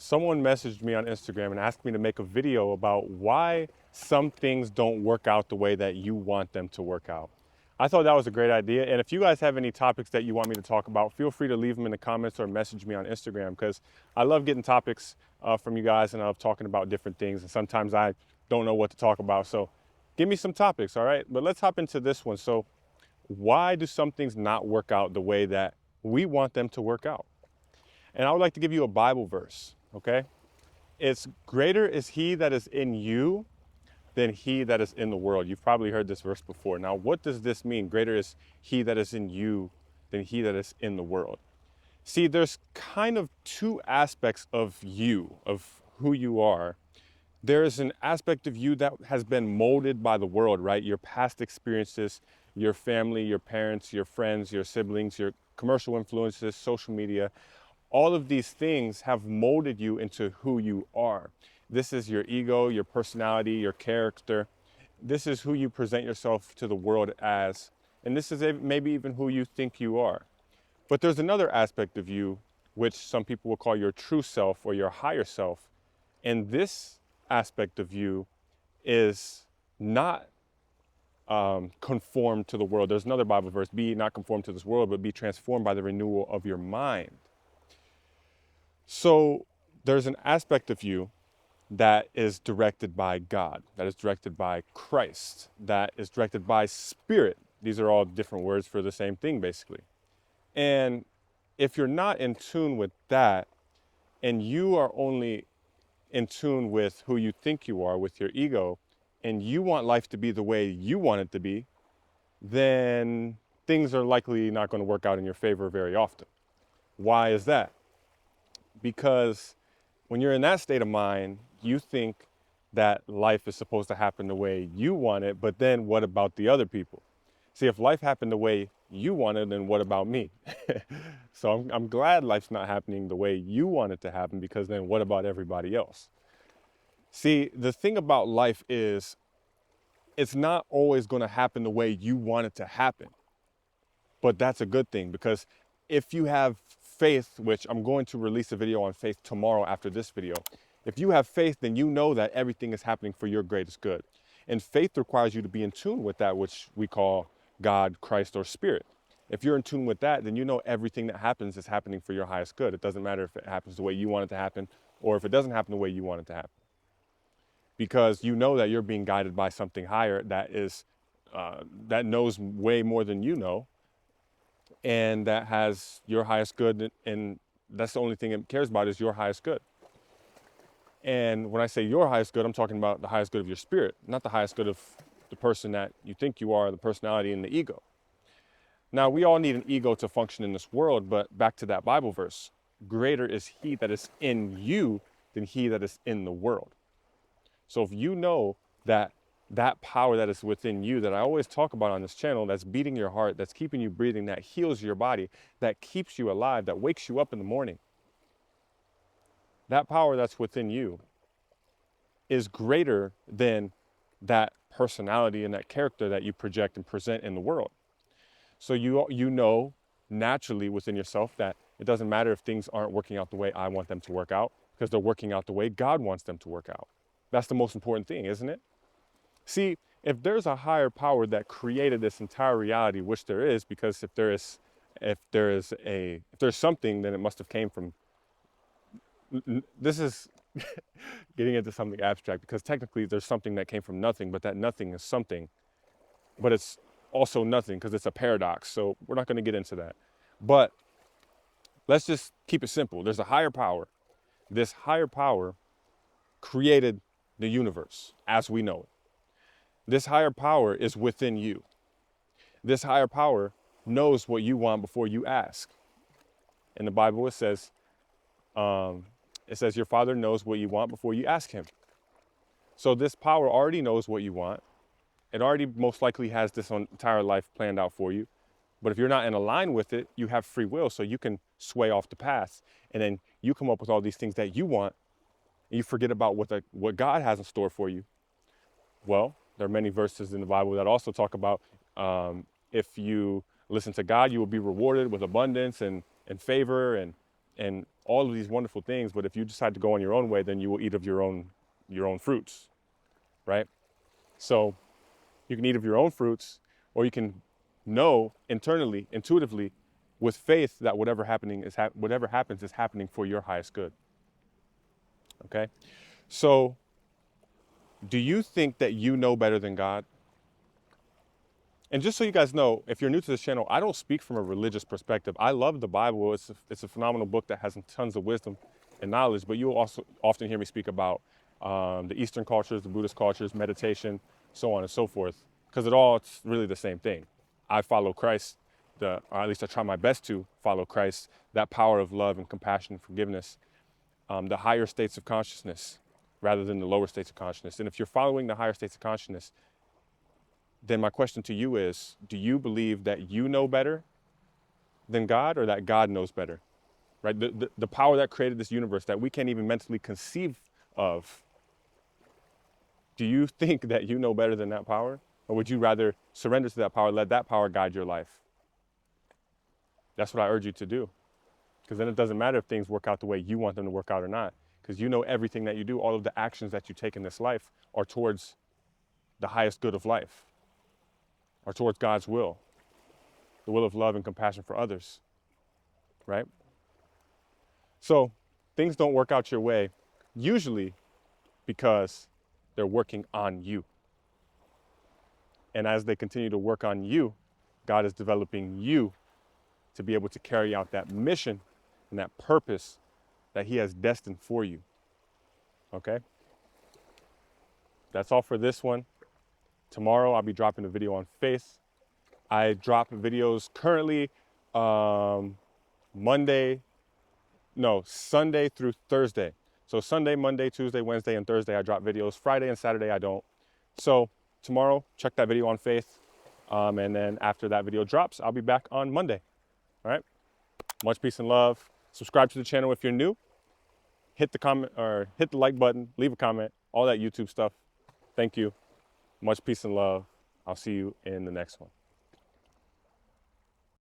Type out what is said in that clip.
Someone messaged me on Instagram and asked me to make a video about why some things don't work out the way that you want them to work out. I thought that was a great idea. And if you guys have any topics that you want me to talk about, feel free to leave them in the comments or message me on Instagram, because I love getting topics from you guys, and I love talking about different things. And sometimes I don't know what to talk about. So give me some topics, all right? But let's hop into this one. So why do some things not work out the way that we want them to work out? And I would like to give you a Bible verse, okay? It's greater is he that is in you than he that is in the world. You've probably heard this verse before. Now, what does this mean? Greater is he that is in you than he that is in the world. See, there's kind of two aspects of you, of who you are. There is an aspect of you that has been molded by the world, right? Your past experiences, your family, your parents, your friends, your siblings, your commercial influences, social media. All of these things have molded you into who you are. This is your ego, your personality, your character. This is who you present yourself to the world as. And this is maybe even who you think you are. But there's another aspect of you, which some people will call your true self or your higher self. And this aspect of you is not conformed to the world. There's another Bible verse, be not conformed to this world, but be transformed by the renewal of your mind. So there's an aspect of you that is directed by God, that is directed by Christ, that is directed by Spirit. These are all different words for the same thing, basically. And if you're not in tune with that, and you are only in tune with who you think you are, with your ego, and you want life to be the way you want it to be, then things are likely not going to work out in your favor very often. Why is that? Because when you're in that state of mind, you think that life is supposed to happen the way you want it, but then what about the other people? See, if life happened the way you want it, then what about me? So I'm glad life's not happening the way you want it to happen, because then what about everybody else? See, the thing about life is it's not always going to happen the way you want it to happen. But that's a good thing, because if you have faith, which I'm going to release a video on faith tomorrow after this video, if you have faith, then you know that everything is happening for your greatest good. And faith requires you to be in tune with that which we call God, Christ, or Spirit. If you're in tune with that, then you know everything that happens is happening for your highest good. It doesn't matter if it happens the way you want it to happen or if it doesn't happen the way you want it to happen. Because you know that you're being guided by something higher that knows way more than you know, and that has your highest good, and that's the only thing it cares about is your highest good. And when I say your highest good, I'm talking about the highest good of your spirit, not the highest good of the person that you think you are, the personality and the ego. Now, we all need an ego to function in this world, but back to that Bible verse, greater is he that is in you than he that is in the world. So if you know that power that is within you, that I always talk about on this channel, that's beating your heart, that's keeping you breathing, that heals your body, that keeps you alive, that wakes you up in the morning, that power that's within you is greater than that personality and that character that you project and present in the world. So you know naturally within yourself that it doesn't matter if things aren't working out the way I want them to work out, because they're working out the way God wants them to work out. That's the most important thing, isn't it? See, if there's a higher power that created this entire reality, which there is, because if there's something, then it must have came from, this is getting into something abstract, because technically there's something that came from nothing, but that nothing is something, but it's also nothing because it's a paradox. So we're not going to get into that. But let's just keep it simple. There's a higher power. This higher power created the universe as we know it. This higher power is within you. This higher power knows what you want before you ask. In the Bible, it says your Father knows what you want before you ask him. So this power already knows what you want. It already most likely has this entire life planned out for you. But if you're not in line with it, you have free will, so you can sway off the path. And then you come up with all these things that you want, and you forget about what God has in store for you. Well, there are many verses in the Bible that also talk about if you listen to God, you will be rewarded with abundance and favor and and all of these wonderful things. But if you decide to go on your own way, then you will eat of your own fruits, right? So you can eat of your own fruits, or you can know internally, intuitively, with faith that whatever happens is happening for your highest good. Okay? So, do you think that you know better than God? And just so you guys know, if you're new to this channel, I don't speak from a religious perspective. I love the Bible. It's a phenomenal book that has tons of wisdom and knowledge, but you'll also often hear me speak about the Eastern cultures, the Buddhist cultures, meditation, so on and so forth, because it's really the same thing. I follow Christ, or at least I try my best to follow Christ, that power of love and compassion and forgiveness, the higher states of consciousness rather than the lower states of consciousness. And if you're following the higher states of consciousness, then my question to you is, do you believe that you know better than God, or that God knows better? Right? The power that created this universe that we can't even mentally conceive of. Do you think that you know better than that power? Or would you rather surrender to that power, let that power guide your life? That's what I urge you to do. Because then it doesn't matter if things work out the way you want them to work out or not. Because you know everything that you do, all of the actions that you take in this life are towards the highest good of life, are towards God's will, the will of love and compassion for others, right? So things don't work out your way, usually because they're working on you. And as they continue to work on you, God is developing you to be able to carry out that mission and that purpose that He has destined for you. Okay? That's all for this one. Tomorrow I'll be dropping a video on faith. I drop videos currently Sunday through Thursday. So Sunday, Monday, Tuesday, Wednesday, and Thursday I drop videos. Friday and Saturday I don't. So tomorrow, check that video on faith. And then after that video drops, I'll be back on Monday. All right? Much peace and love. Subscribe to the channel if you're new. Hit the comment or hit the like button, leave a comment, all that YouTube stuff. Thank you. Much peace and love. I'll see you in the next one.